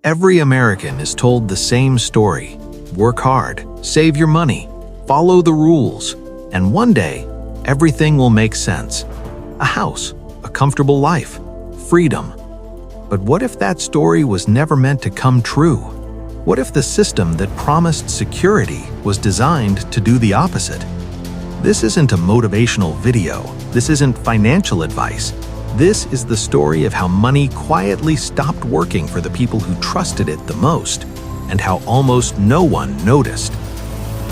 Every American is told the same story. Work hard, save your money, follow the rules, and one day, everything will make sense. A house, a comfortable life, freedom. But what if that story was never meant to come true? What if the system that promised security was designed to do the opposite? This isn't a motivational video. This isn't financial advice. This is the story of how money quietly stopped working for the people who trusted it the most, and how almost no one noticed.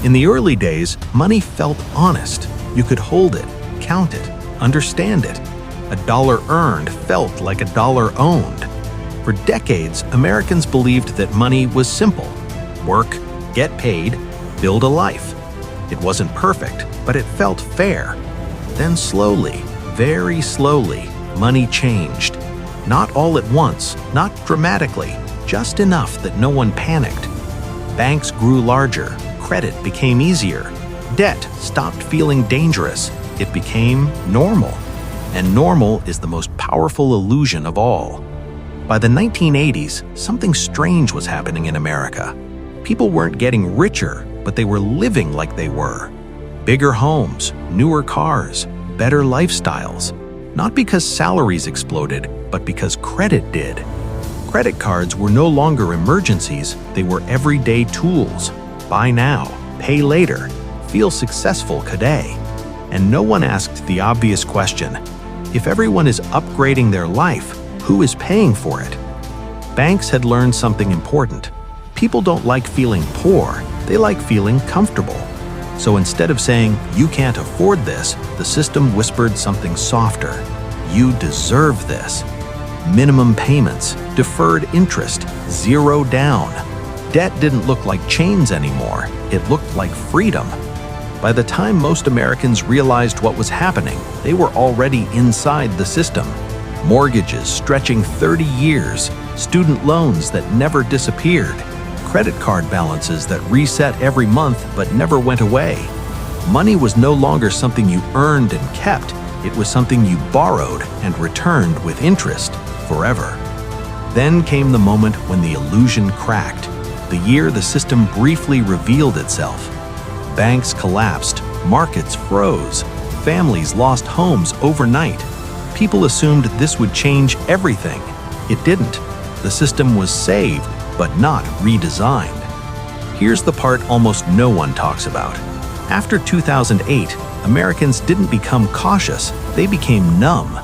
In the early days, money felt honest. You could hold it, count it, understand it. A dollar earned felt like a dollar owned. For decades, Americans believed that money was simple. Work, get paid, build a life. It wasn't perfect, but it felt fair. Then slowly, very slowly, money changed. Not all at once, not dramatically, just enough that no one panicked. Banks grew larger, credit became easier, debt stopped feeling dangerous, it became normal. And normal is the most powerful illusion of all. By the 1980s, something strange was happening in America. People weren't getting richer, but they were living like they were. Bigger homes, newer cars, better lifestyles. Not because salaries exploded, but because credit did. Credit cards were no longer emergencies, they were everyday tools. Buy now, pay later, feel successful today. And no one asked the obvious question: if everyone is upgrading their life, who is paying for it? Banks had learned something important. People don't like feeling poor, they like feeling comfortable. So instead of saying, "You can't afford this," the system whispered something softer. "You deserve this." Minimum payments, deferred interest, zero down. Debt didn't look like chains anymore, it looked like freedom. By the time most Americans realized what was happening, they were already inside the system. Mortgages stretching 30 years, student loans that never disappeared, credit card balances that reset every month but never went away. Money was no longer something you earned and kept, it was something you borrowed and returned with interest forever. Then came the moment when the illusion cracked, the year the system briefly revealed itself. Banks collapsed, markets froze, families lost homes overnight. People assumed this would change everything. It didn't. The system was saved, but not redesigned. Here's the part almost no one talks about. After 2008, Americans didn't become cautious, they became numb.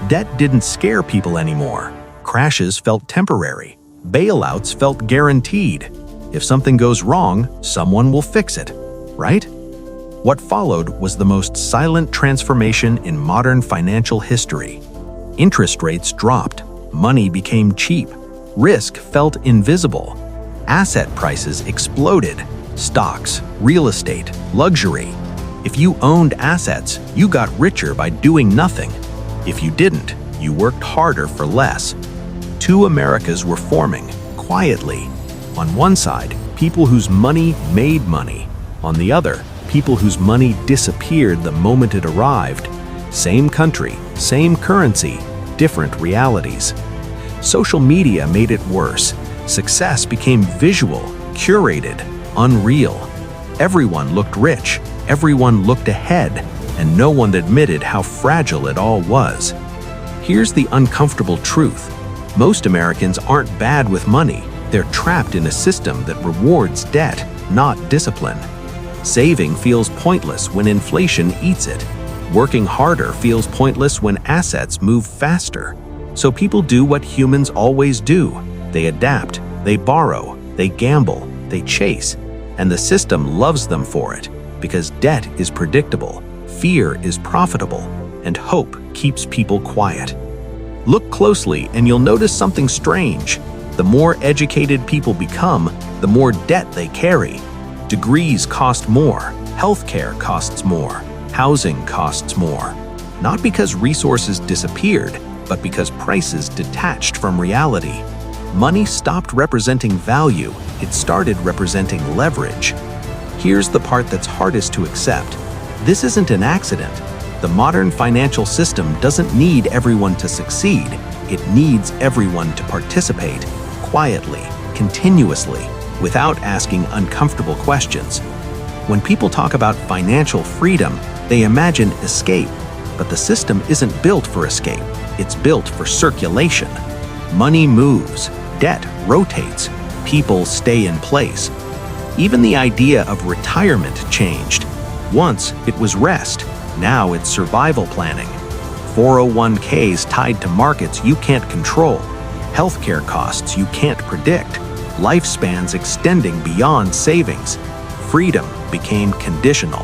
Debt didn't scare people anymore. Crashes felt temporary. Bailouts felt guaranteed. If something goes wrong, someone will fix it, right? What followed was the most silent transformation in modern financial history. Interest rates dropped, money became cheap, risk felt invisible, asset prices exploded, stocks, real estate, luxury. If you owned assets, you got richer by doing nothing. If you didn't, you worked harder for less. Two Americas were forming, quietly. On one side, people whose money made money. On the other, people whose money disappeared the moment it arrived. Same country, same currency, different realities. Social media made it worse. Success became visual, curated, unreal. Everyone looked rich, everyone looked ahead, and no one admitted how fragile it all was. Here's the uncomfortable truth. Most Americans aren't bad with money. They're trapped in a system that rewards debt, not discipline. Saving feels pointless when inflation eats it. Working harder feels pointless when assets move faster. So people do what humans always do. They adapt, they borrow, they gamble, they chase. And the system loves them for it, because debt is predictable, fear is profitable, and hope keeps people quiet. Look closely and you'll notice something strange. The more educated people become, the more debt they carry. Degrees cost more, healthcare costs more, housing costs more. Not because resources disappeared, but because prices detached from reality. Money stopped representing value, it started representing leverage. Here's the part that's hardest to accept. This isn't an accident. The modern financial system doesn't need everyone to succeed. It needs everyone to participate, quietly, continuously, without asking uncomfortable questions. When people talk about financial freedom, they imagine escape, but the system isn't built for escape. It's built for circulation. Money moves, debt rotates, people stay in place. Even the idea of retirement changed. Once it was rest, now it's survival planning. 401ks tied to markets you can't control, healthcare costs you can't predict, lifespans extending beyond savings. Freedom became conditional.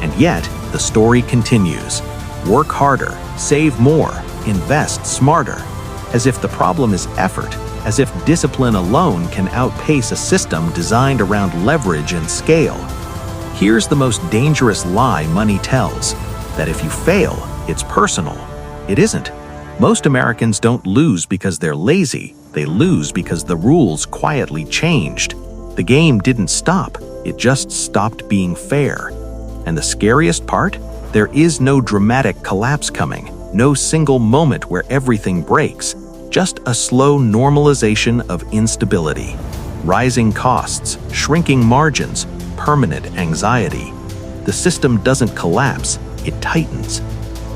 And yet, the story continues. Work harder, save more, invest smarter. As if the problem is effort, as if discipline alone can outpace a system designed around leverage and scale. Here's the most dangerous lie money tells, that if you fail, it's personal. It isn't. Most Americans don't lose because they're lazy. They lose because the rules quietly changed. The game didn't stop. It just stopped being fair. And the scariest part? There is no dramatic collapse coming. No single moment where everything breaks. Just a slow normalization of instability. Rising costs, shrinking margins, permanent anxiety. The system doesn't collapse, it tightens.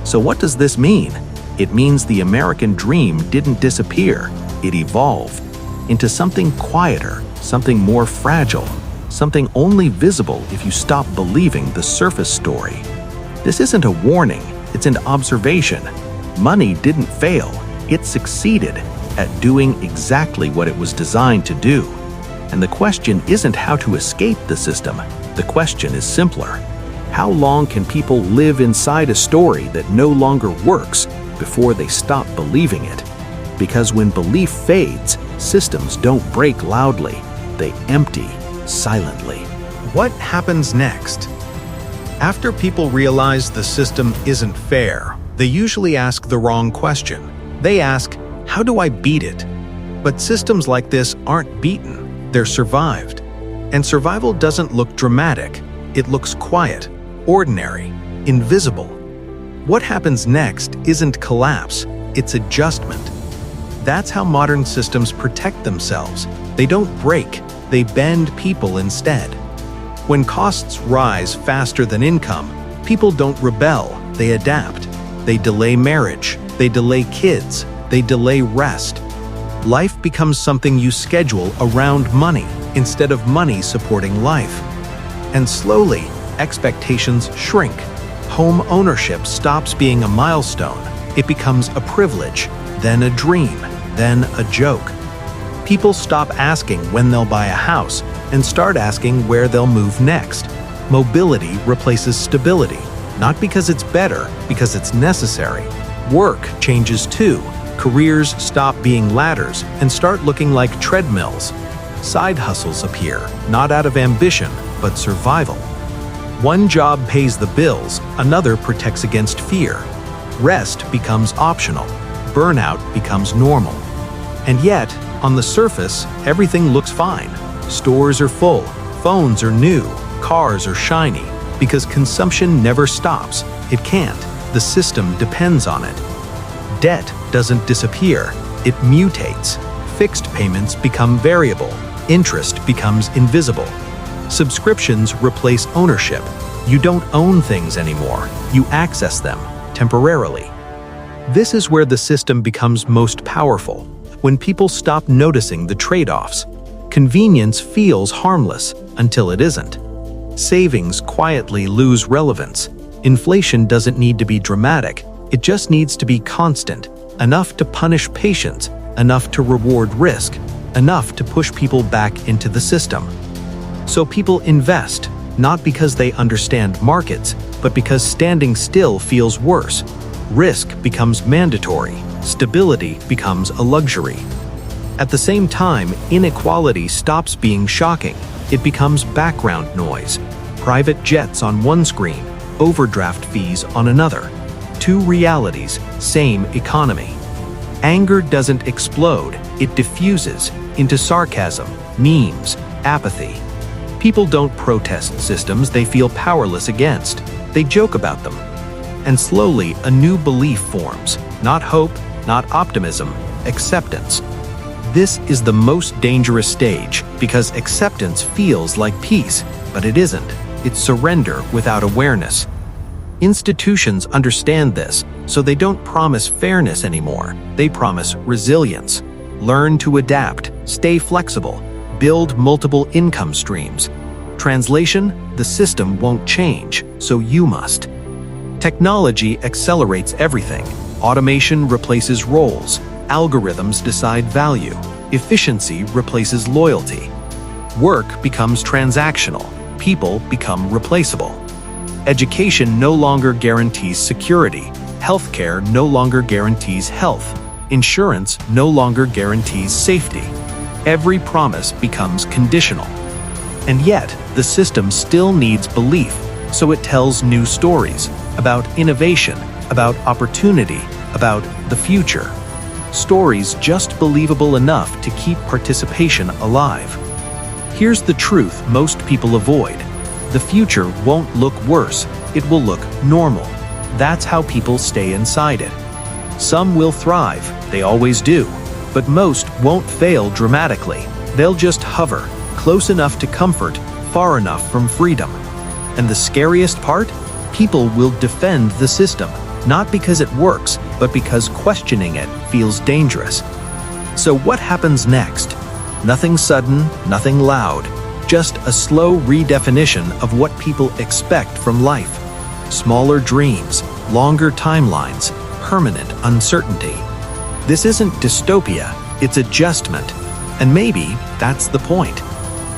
So what does this mean? It means the American dream didn't disappear. It evolved into something quieter, something more fragile, something only visible if you stop believing the surface story. This isn't a warning, it's an observation. Money didn't fail, it succeeded at doing exactly what it was designed to do. And the question isn't how to escape the system. The question is simpler. How long can people live inside a story that no longer works before they stop believing it? Because when belief fades, systems don't break loudly, they empty silently. What happens next? After people realize the system isn't fair, they usually ask the wrong question. They ask, how do I beat it? But systems like this aren't beaten, they're survived. And survival doesn't look dramatic, it looks quiet, ordinary, invisible. What happens next isn't collapse, it's adjustment. That's how modern systems protect themselves. They don't break, they bend people instead. When costs rise faster than income, people don't rebel, they adapt. They delay marriage, they delay kids, they delay rest. Life becomes something you schedule around money instead of money supporting life. And slowly, expectations shrink. Home ownership stops being a milestone. It becomes a privilege, then a dream, then a joke. People stop asking when they'll buy a house and start asking where they'll move next. Mobility replaces stability, not because it's better, because it's necessary. Work changes too. Careers stop being ladders and start looking like treadmills. Side hustles appear, not out of ambition, but survival. One job pays the bills, another protects against fear. Rest becomes optional. Burnout becomes normal. And yet, on the surface, everything looks fine. Stores are full, phones are new, cars are shiny, because consumption never stops. It can't. The system depends on it. Debt doesn't disappear, it mutates. Fixed payments become variable. Interest becomes invisible. Subscriptions replace ownership. You don't own things anymore. You access them, temporarily. This is where the system becomes most powerful, when people stop noticing the trade-offs. Convenience feels harmless until it isn't. Savings quietly lose relevance. Inflation doesn't need to be dramatic, it just needs to be constant, enough to punish patience, enough to reward risk, enough to push people back into the system. So people invest, not because they understand markets, but because standing still feels worse. Risk becomes mandatory, stability becomes a luxury. At the same time, inequality stops being shocking. It becomes background noise. Private jets on one screen, overdraft fees on another. Two realities, same economy. Anger doesn't explode, it diffuses into sarcasm, memes, apathy. People don't protest systems they feel powerless against. They joke about them. And slowly, a new belief forms. Not hope, not optimism, acceptance. This is the most dangerous stage because acceptance feels like peace, but it isn't. It's surrender without awareness. Institutions understand this, so they don't promise fairness anymore. They promise resilience. Learn to adapt, stay flexible, build multiple income streams. Translation: the system won't change, so you must. Technology accelerates everything. Automation replaces roles. Algorithms decide value. Efficiency replaces loyalty. Work becomes transactional. People become replaceable. Education no longer guarantees security. Healthcare no longer guarantees health. Insurance no longer guarantees safety. Every promise becomes conditional. And yet, the system still needs belief, so it tells new stories about innovation, about opportunity, about the future. Stories just believable enough to keep participation alive. Here's the truth most people avoid. The future won't look worse, it will look normal. That's how people stay inside it. Some will thrive, they always do, but most won't fail dramatically. They'll just hover, close enough to comfort, far enough from freedom. And the scariest part? People will defend the system, not because it works, but because questioning it feels dangerous. So what happens next? Nothing sudden, nothing loud, just a slow redefinition of what people expect from life. Smaller dreams, longer timelines, permanent uncertainty. This isn't dystopia, it's adjustment. And maybe that's the point.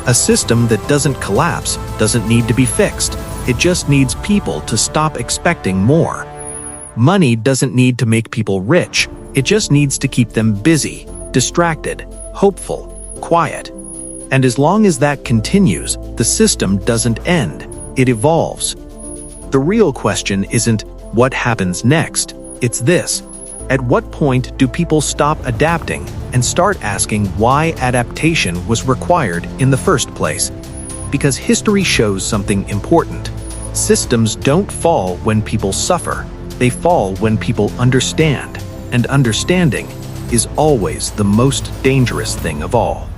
A system that doesn't collapse doesn't need to be fixed. It just needs people to stop expecting more. Money doesn't need to make people rich. It just needs to keep them busy, distracted, hopeful, quiet. And as long as that continues, the system doesn't end. It evolves. The real question isn't what happens next. It's this: at what point do people stop adapting and start asking why adaptation was required in the first place? Because history shows something important. Systems don't fall when people suffer. They fall when people understand. And understanding is always the most dangerous thing of all.